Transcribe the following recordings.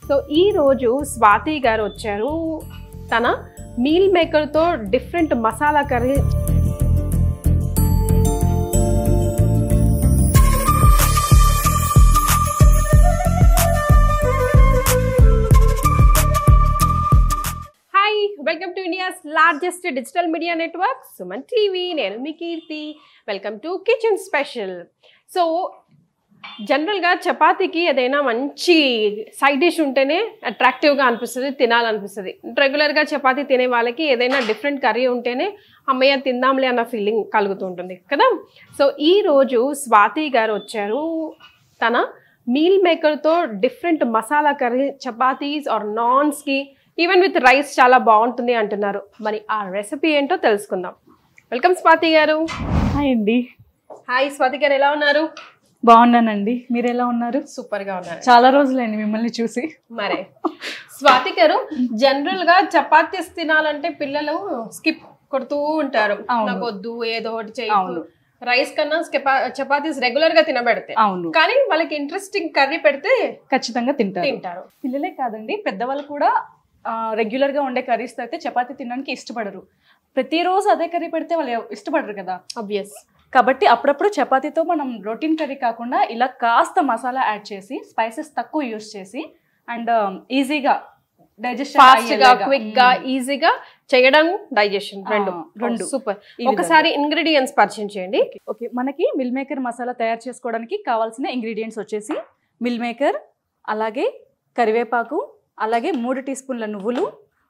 So ఈ రోజు స్వాతి గారు వచ్చారు. తన మీల్ మేకర్ తో different masala curry welcome to India's largest digital media network Suman TV. నేను మీ Keerthi. Welcome to kitchen special. So జనరల్గా చపాతీకి ఏదైనా మంచి సైడ్ డిష్ ఉంటేనే అట్రాక్టివ్గా అనిపిస్తుంది, తినాలనిపిస్తుంది. రెగ్యులర్గా చపాతీ తినే వాళ్ళకి ఏదైనా డిఫరెంట్ కర్రీ ఉంటేనే అమ్మయ్య తిందాంలే అన్న ఫీలింగ్ కలుగుతూ ఉంటుంది కదా. సో ఈరోజు స్వాతి గారు వచ్చారు. తన మీల్ మేకర్తో different masala curry chapatis or నాన్స్కి ఈవెన్ విత్ రైస్ చాలా బాగుంటుంది అంటున్నారు. మరి ఆ రెసిపీ ఏంటో తెలుసుకుందాం. వెల్కమ్ స్వాతి గారు. హాయ్ అండి. హాయ్ స్వాతి గారు, ఎలా ఉన్నారు? బాగున్నానండి, మీరు ఎలా ఉన్నారు? సూపర్ గా ఉన్నారు. చాలా రోజులైంది మిమ్మల్ని చూసి. మరే స్వాతి గారు, జనరల్ గా చపాతీస్ తినాలంటే పిల్లలు స్కిప్ కొడుతూ ఉంటారు. నాకు వద్దు, ఏదో ఒకటి చేయాలి. రైస్ కన్నా చపాతీస్ రెగ్యులర్ గా తినబెడితే అవును, కానీ వాళ్ళకి ఇంట్రెస్టింగ్ కర్రీ పెడితే ఖచ్చితంగా తింటారు. పిల్లలే కాదండి, పెద్దవాళ్ళు కూడా రెగ్యులర్ గా ఉండే కర్రీస్ అయితే చపాతీ తినడానికి ఇష్టపడరు. ప్రతిరోజు అదే కర్రీ పెడితే వాళ్ళు ఇష్టపడరు కదా, ఆబ్వియస్. కాబట్టి అప్పుడప్పుడు చపాతీతో మనం రొటీన్ కర్రీ కాకుండా ఇలా కాస్త మసాలా యాడ్ చేసి స్పైసెస్ తక్కువ యూస్ చేసి అండ్ ఈజీగా డైజెషన్, ఫాస్ట్ గా క్విక్ గా ఈజీగా చేయడం, డైజెషన్ రెండు సూపర్. ఒకసారి ఇంగ్రీడియంట్స్ పరిచయం చేయండి. ఓకే, మనకి మిల్ మేకర్ మసాలా తయారు చేసుకోవడానికి కావాల్సిన ఇంగ్రీడియంట్స్ వచ్చేసి మిల్ మేకర్, అలాగే కరివేపాకు, అలాగే 3 టీ స్పూన్ల నువ్వులు,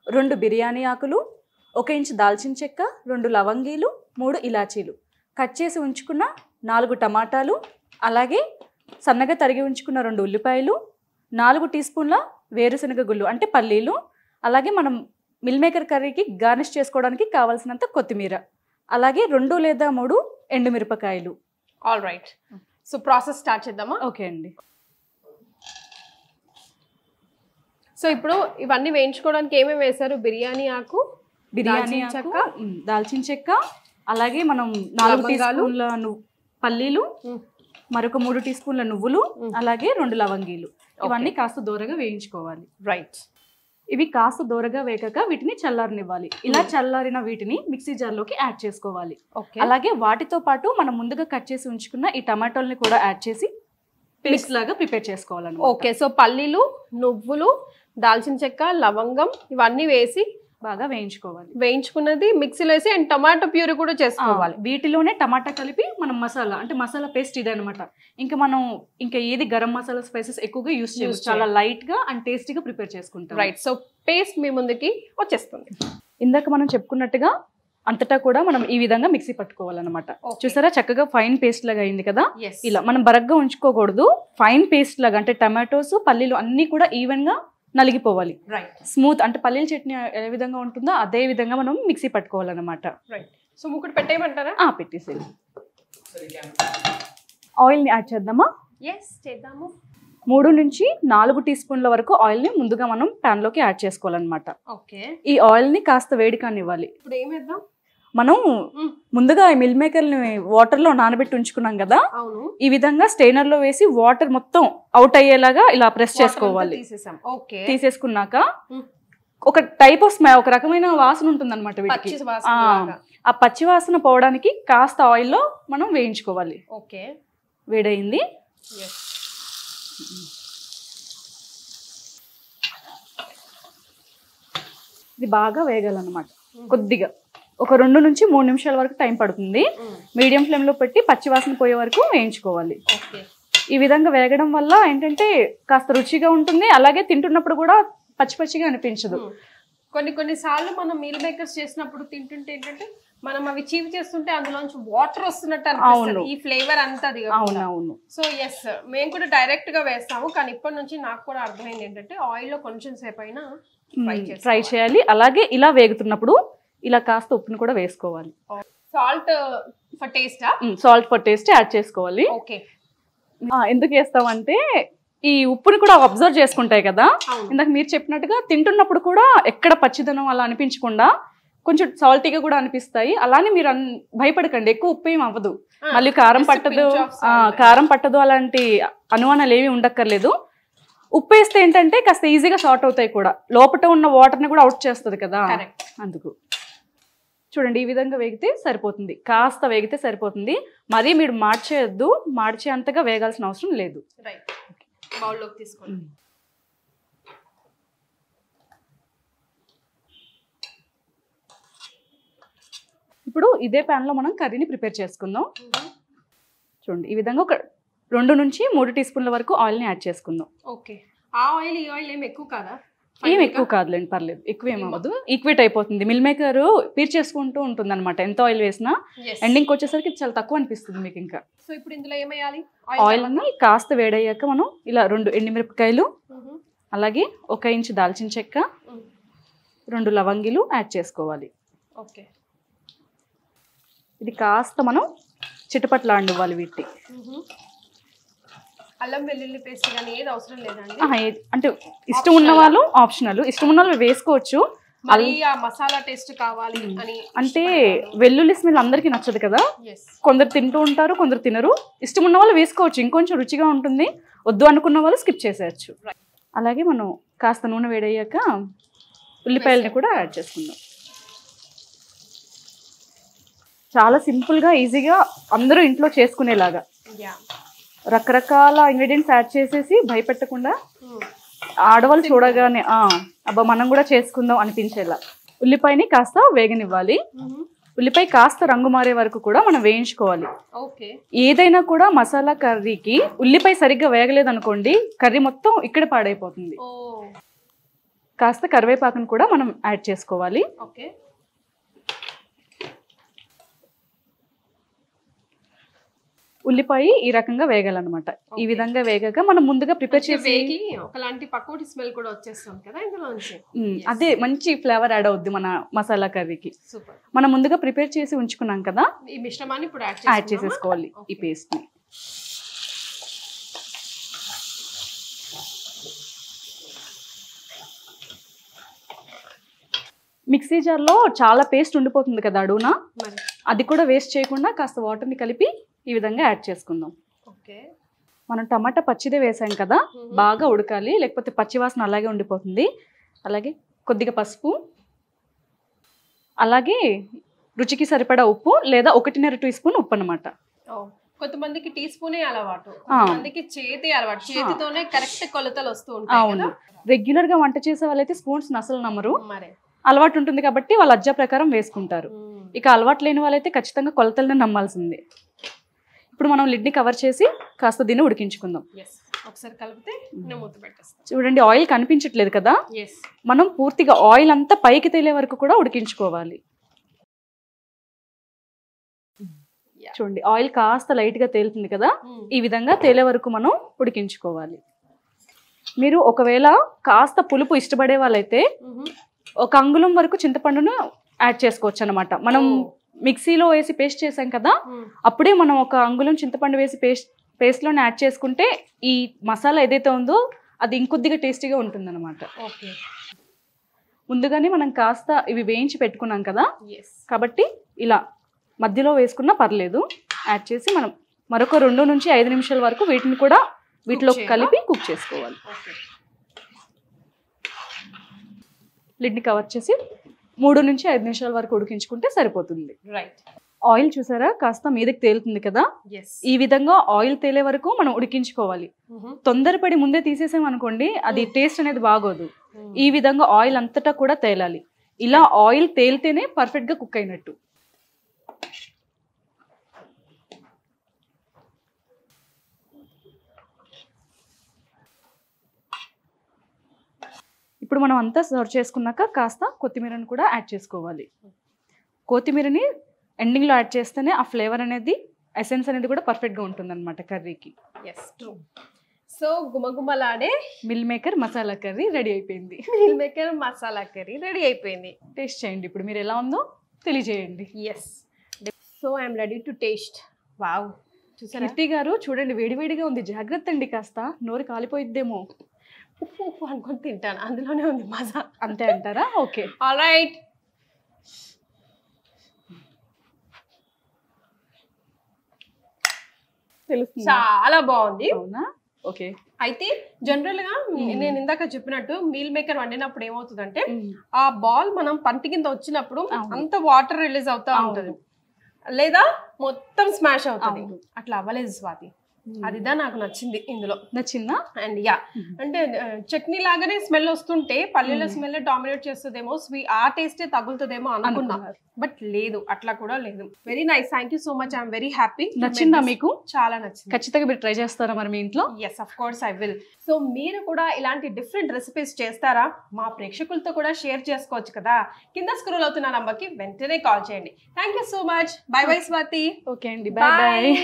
2 బిర్యానీ ఆకులు, 1 ఇంచు దాల్చిన చెక్క, 2 లవంగీలు, 3 ఇలాచీలు, కట్ చేసి ఉంచుకున్న 4 టమాటాలు, అలాగే సన్నగా తరిగి ఉంచుకున్న 2 ఉల్లిపాయలు, 4 టీ స్పూన్ల వేరుశనగ గుళ్ళు అంటే పల్లీలు, అలాగే మనం మిల్ మేకర్ కర్రీకి గార్నిష్ చేసుకోవడానికి కావాల్సినంత కొత్తిమీర, అలాగే 2 లేదా 3 ఎండుమిరపకాయలు. All right, so process start చేద్దామా? ఓకే అండి. సో ఇప్పుడు ఇవన్నీ వేయించుకోవడానికి ఏమేమి వేశారు? బిర్యానీ ఆకు, బిర్యానీ చెక్క, దాల్చిన చెక్క, అలాగే మనం 4 టీ స్పూన్ల పల్లీలు, మరొక 3 టీ స్పూన్ల నువ్వులు, అలాగే 2 లవంగీలు. ఇవన్నీ కాస్త దూరగా వేయించుకోవాలి. రైట్. ఇవి కాస్త దూరగా వేయక వీటిని చల్లారనివ్వాలి. ఇలా చల్లారిన వీటిని మిక్సీ జార్లోకి యాడ్ చేసుకోవాలి. అలాగే వాటితో పాటు మనం ముందుగా కట్ చేసి ఉంచుకున్న ఈ టమాటోల్ని కూడా యాడ్ చేసి పేస్ట్ లాగా ప్రిపేర్ చేసుకోవాలని. ఓకే, సో పల్లీలు, నువ్వులు, దాల్చిన చెక్క, లవంగం ఇవన్నీ వేసి బాగా వేయించుకోవాలి. వేయించుకున్నది మిక్సీలో వేసి అండ్ టమాటో ప్యూరీ కూడా చేసుకోవాలి. వీటిలోనే టమాటా కలిపి మనం మసాలా అంటే మసాలా పేస్ట్ ఇదే అనమాట. ఇంకా ఏది గరం మసాలా స్పైసెస్ ఎక్కువగా యూస్ చేయవచ్చు. చాలా లైట్ గా అండ్ టేస్టీగా ప్రిపేర్ చేసుకుంటాం. రైట్, సో పేస్ట్ మీ ముందుకి వచ్చేస్తుంది. ఇందాక మనం చెప్పుకున్నట్టుగా అంతటా కూడా మనం ఈ విధంగా మిక్సీ పట్టుకోవాలన్నమాట. చూసారా, చక్కగా ఫైన్ పేస్ట్ లాగా అయింది కదా. ఇలా మనం బరగ్గా ఉంచుకోకూడదు. ఫైన్ పేస్ట్ లాగా అంటే టమాటోస్, పల్లీలు అన్ని కూడా ఈవెన్ గా నలిగిపోవాలి. స్మూత్ అంటే పల్లీల చట్నీ ఏ విధంగా ఉంటుందో అదే విధంగా మనం మిక్సీ పట్టుకోవాలన్నమాట. రైట్, సో ముక్కడు పెట్టేయమంటారా? పెట్టేసి ఆయిల్ ని యాడ్ చేద్దామా? ఎస్, చేద్దాము. 3 నుంచి 4 టీ స్పూన్ల వరకు ఆయిల్ ని ముందుగా మనం ప్యాన్ లోకి యాడ్ చేసుకోవాలన్నమాట. ఓకే, ఈ ఆయిల్ ని కాస్త వేడి కానివ్వాలి. ఇప్పుడు ఏం వేద్దాం? మనం ముందుగా మిల్ మేకర్ ని వాటర్ లో నానబెట్టి ఉంచుకున్నాం కదా, ఈ విధంగా స్టెయినర్ లో వేసి వాటర్ మొత్తం అవుట్ అయ్యేలాగా ఇలా ప్రెస్ చేసుకోవాలి. తీసేసుకున్నాక ఒక టైప్ ఆఫ్ ఒక రకమైన వాసన ఉంటుంది అనమాట వీటికి. ఆ పచ్చి వాసన పోవడానికి కాస్త ఆయిల్ లో మనం వేయించుకోవాలి. ఓకే, వేడైంది. ఇది బాగా వేగాలన్నమాట. కొద్దిగా ఒక 2 నుంచి 3 నిమిషాల వరకు టైం పడుతుంది. మీడియం ఫ్లేమ్ లో పెట్టి పచ్చివాసన పోయే వరకు వేయించుకోవాలి. ఈ విధంగా వేగడం వల్ల ఏంటంటే కాస్త రుచిగా ఉంటుంది, అలాగే తింటున్నప్పుడు కూడా పచ్చిగా అనిపించదు. కొన్ని సార్లు మనం మీల్ మేకర్స్ చేసినప్పుడు తింటుంటే ఏంటంటే మనం అవి చీవ్ చేస్తుంటే అందులోంచి వాటర్ వస్తున్నట్టు అనిపిస్తుంది, ఈ ఫ్లేవర్ అంతా. అవునవును. సో ఎస్, మేము కూడా డైరెక్ట్ గా వేస్తాము, కానీ ఇప్పటి నుంచి నాకు కూడా అర్థమైంది ఏంటంటే ఆయిల్ లో కొంచెం సేపు అయినా ఫ్రై చేయాలి. అలాగే ఇలా వేగుతున్నప్పుడు ఇలా కాస్త ఉప్పును కూడా వేసుకోవాలి. Salt for taste, salt for taste add చేసుకోవాలి. ఓకే, ఎందుకు వేస్తామంటే ఈ ఉప్పుని కూడా అబ్జర్వ్ చేసుకుంటాయి కదా. ఇందాక మీరు చెప్పినట్టుగా తింటున్నప్పుడు కూడా ఎక్కడ పచ్చిదనం అలా అనిపించకుండా కొంచెం సాల్టీగా కూడా అనిపిస్తాయి. అలానే మీరు భయపడకండి, ఎక్కువ ఉప్పు ఏం అవ్వదు, మళ్ళీ కారం పట్టదు అలాంటి అనుమానాలు ఏమి ఉండక్కర్లేదు. ఉప్పు వేస్తే ఏంటంటే కాస్త ఈజీగా షార్ట్ అవుతాయి కూడా, లోపల ఉన్న వాటర్ని కూడా అవుట్ చేస్తుంది కదా, అందుకు. చూడండి ఈ విధంగా వేగితే సరిపోతుంది, కాస్త వేగితే సరిపోతుంది, మరీ మీరు మార్చేయద్దు, మార్చే అంతగా వేగాల్సిన అవసరం లేదు. రైట్, బౌల్లోకి తీసుకోండి. ఇప్పుడు ఇదే ప్యాన్లో మనం కర్రీని ప్రిపేర్ చేసుకుందాం. చూడండి ఈ విధంగా ఒక 2 నుంచి 3 టీ స్పూన్ల వరకు ఆయిల్ని యాడ్ చేసుకుందాం. ఓకే, ఆ ఆయిల్ ఈ ఆయిల్ ఏం ఎక్కువ కాదా? ఏం ఎక్కువ కాదులేండి, పర్లేదు, ఎక్కువ ఏమవ్వదు, ఈక్వేట్ అయిపోతుంది. మిల్ మేకర్ పీర్ చేసుకుంటూ ఉంటుంది అనమాట, ఎంత ఆయిల్ వేసినా ఎండింగ్కి వచ్చేసరికి చాలా తక్కువ అనిపిస్తుంది మీకు. ఇంకా సో ఇప్పుడు ఇందులో ఏమేయాలి? ఆయిల్ అన్ని కాస్త వేడయ్యాక మనం ఇలా 2 ఎండుమిరపకాయలు, అలాగే 1 ఇంచు దాల్చిన చెక్క, 2 లవంగిలు యాడ్ చేసుకోవాలి. ఓకే, ఇది కాస్త మనం చిటపట్లాడివ్వాలి వీటి. అల్లం వెల్లుల్లి పేస్ట్ కానీ ఏది అవసరం లేదండి? అంటే ఇష్టం ఉన్న వాళ్ళు ఆప్షనల్, ఇష్టం ఉన్న వాళ్ళు వేసుకోవచ్చు. మరి ఆ మసాలా టేస్ట్ కావాలి అని అంటే వెల్లుల్లి స్మెల్ అందరికీ నచ్చదు కదా, కొందరు తింటూ ఉంటారు, కొందరు తినరు. ఇష్టం ఉన్న వాళ్ళు వేసుకోవచ్చు, ఇంకొంచెం రుచిగా ఉంటుంది. వద్దు అనుకున్న వాళ్ళు స్కిప్ చేసేయచ్చు. అలాగే మనం కాస్త నూనె వేడయ్యాక ఉల్లిపాయలని కూడా యాడ్ చేసుకుందాం. చాలా సింపుల్గా ఈజీగా అందరూ ఇంట్లో చేసుకునేలాగా, రకరకాల ఇంగ్రీడియంట్స్ యాడ్ చేసేసి భయపెట్టకుండా ఆడవాళ్ళు చూడగానే అబ్బా మనం కూడా చేసుకుందాం అనిపించేలా ఉల్లిపాయని కాస్త వేగనివ్వాలి. ఉల్లిపాయ కాస్త రంగు మారే వరకు కూడా మనం వేయించుకోవాలి. ఏదైనా కూడా మసాలా కర్రీకి ఉల్లిపాయ సరిగ్గా వేగలేదు అనుకోండి, కర్రీ మొత్తం ఇక్కడ పాడైపోతుంది. కాస్త కరివేపాకును కూడా మనం యాడ్ చేసుకోవాలి. ఉల్లిపాయ ఈ రకంగా వేగాలన్నమాట. ఈ విధంగా వేగాక మనం ముందుగా ప్రిపేర్ చేసి ఒకలాంటి పకోడీ స్మెల్ కూడా వచ్చేస్తుంది కదా ఇందులోంచి, అదే మంచి ఫ్లేవర్ యాడ్ అవుద్ది మన మసాలా కర్రీకి. మనం ముందుగా ప్రిపేర్ చేసి ఉంచుకున్నాం కదా, ఈ మిశ్రమాన్ని ఇప్పుడు యాడ్ చేసేసుకోవాలి ఈ పేస్ట్ ని. మిక్సీ జార్లో చాలా పేస్ట్ ఉండిపోతుంది కదా అడుగున, అది కూడా వేస్ట్ చేయకుండా కాస్త వాటర్ని కలిపి ఈ విధంగా యాడ్ చేసుకుందాం. మనం టమాటా పచ్చిదే వేసాం కదా, బాగా ఉడకాలి, లేకపోతే పచ్చివాసన అలాగే ఉండిపోతుంది. అలాగే కొద్దిగా పసుపు, అలాగే రుచికి సరిపడా ఉప్పు, లేదా 1.5 టీ స్పూన్ ఉప్పు అనమాట. కొంతమందికి టీ స్పూనే అలవాటు, కొంతమందికి చేతి అలవాటు, చేతితోనే కరెక్ట్ కొలతలు వస్తూ ఉంటాయి. అవును, రెగ్యులర్ గా వంట చేసే వాళ్ళైతే స్పూన్స్ అసలు నమ్మరు, అలవాటు ఉంటుంది కాబట్టి వాళ్ళ అజ్జా ప్రకారం వేసుకుంటారు. ఇక అలవాటు లేని వాళ్ళైతే ఖచ్చితంగా కొలతలను నమ్మాల్సిందే. ఇప్పుడు మనం లిడ్ని కవర్ చేసి కాస్త దీన్ని ఉడికించుకుందాం. ఒకసారి కలిపితే మూత పెట్టేస్తాం. చూడండి ఆయిల్ కనిపించట్లేదు కదా, మనం పూర్తిగా ఆయిల్ అంతా పైకి తేలే వరకు కూడా ఉడికించుకోవాలి. చూడండి ఆయిల్ కాస్త లైట్ గా తేలుతుంది కదా, ఈ విధంగా తేలే వరకు మనం ఉడికించుకోవాలి. మీరు ఒకవేళ కాస్త పులుపు ఇష్టపడే వాళ్ళైతే 1 అంగుళం వరకు చింతపండును యాడ్ చేసుకోవచ్చు అనమాట. మనం మిక్సీలో వేసి పేస్ట్ చేసాం కదా, అప్పుడే మనం 1 అంగుళం చింతపండు వేసి పేస్ట్లోనే యాడ్ చేసుకుంటే ఈ మసాలా ఏదైతే ఉందో అది ఇంకొద్దిగా టేస్టీగా ఉంటుంది అనమాట. ముందుగానే మనం కాస్త ఇవి వేయించి పెట్టుకున్నాం కదా, కాబట్టి ఇలా మధ్యలో వేసుకున్నా పర్లేదు, యాడ్ చేసి మనం మరొక 2 నుంచి 5 నిమిషాల వరకు వీటిని కూడా వీటిలో కలిపి కుక్ చేసుకోవాలి. లిడ్ని కవర్ చేసి 3 నుంచి 5 నిమిషాల వరకు ఉడికించుకుంటే సరిపోతుంది. ఆయిల్ చూసారా కాస్త మీదకి తేలుతుంది కదా, ఈ విధంగా ఆయిల్ తేలే వరకు మనం ఉడికించుకోవాలి. తొందరపడి ముందే తీసేసాం అనుకోండి అది టేస్ట్ అనేది బాగోదు. ఈ విధంగా ఆయిల్ అంతటా కూడా తేలాలి. ఇలా ఆయిల్ తేలితేనే పర్ఫెక్ట్ గా కుక్ అయినట్టు. ఇప్పుడు మనం అంతా సర్వ్ చేసుకున్నాక కాస్త కొత్తిమీరని కూడా యాడ్ చేసుకోవాలి. కొత్తిమీరని ఎండింగ్లో యాడ్ చేస్తేనే ఆ ఫ్లేవర్ అనేది, ఎసెన్స్ అనేది కూడా పర్ఫెక్ట్గా ఉంటుంది అనమాట కర్రీకి. సో గుమగుమలాడే meal maker masala curry ready అయిపోయింది. Meal maker masala curry ready అయిపోయింది. టేస్ట్ చేయండి, ఇప్పుడు మీరు ఎలా ఉందో తెలియజేయండి. So I'm ready to taste. Wow, చూసారా కీర్తి గారు, చూడండి వేడివేడిగా ఉంది, జాగ్రత్త అండి, కాస్త నోరు కాలిపోయిద్దేమో. ఉప్పు ఉప్పు అనుకొని తింటాను, అందులోనే ఉంది మజా. అంతే అంటారా? Okay, alright. తెలుస్తుంది, చాలా బాగుంది. అవునా? ఓకే. అయితే జనరల్ గా నేను ఇందాక చెప్పినట్టు మీల్ మేకర్ వండినప్పుడు ఏమవుతుందంటే ఆ బాల్ మనం పంటి కింద వచ్చినప్పుడు అంత వాటర్ రిలీజ్ అవుతా ఉంటది, లేదా మొత్తం స్మాష్ అవుతుంది. అట్లా అవ్వలేదు స్వాతి, అదిదా నాకు నచ్చింది ఇందులో. నచ్చిందా? అండ్ యా, అంటే చట్నీ లాగానే స్మెల్ వస్తుంటే పల్లీల స్మెల్ డామినేట్ చేస్తుందేమో, ఆ టేస్టే తగులుతుందేమో అనుకున్నా, బట్ లేదు, అట్లా కూడా లేదు. Very nice, thank you so much, I'm very happy. నచ్చిందా మీకు? చాలా నచ్చింది. ఖచ్చితంగా మీరు ట్రై చేస్తారా మరి మీ ఇంట్లో? Yes, of course I will. So మీరు కూడా ఇలాంటి డిఫరెంట్ రెసిపీస్ చేస్తారా? మా ప్రేక్షకులతో కూడా షేర్ చేసుకోవచ్చు కదా. కింద స్క్రోల్ అవుతున్న నంబర్కి వెంటనే కాల్ చేయండి. Thank you so much. By by Swathi. Okay అండి, బాయ్ బాయ్.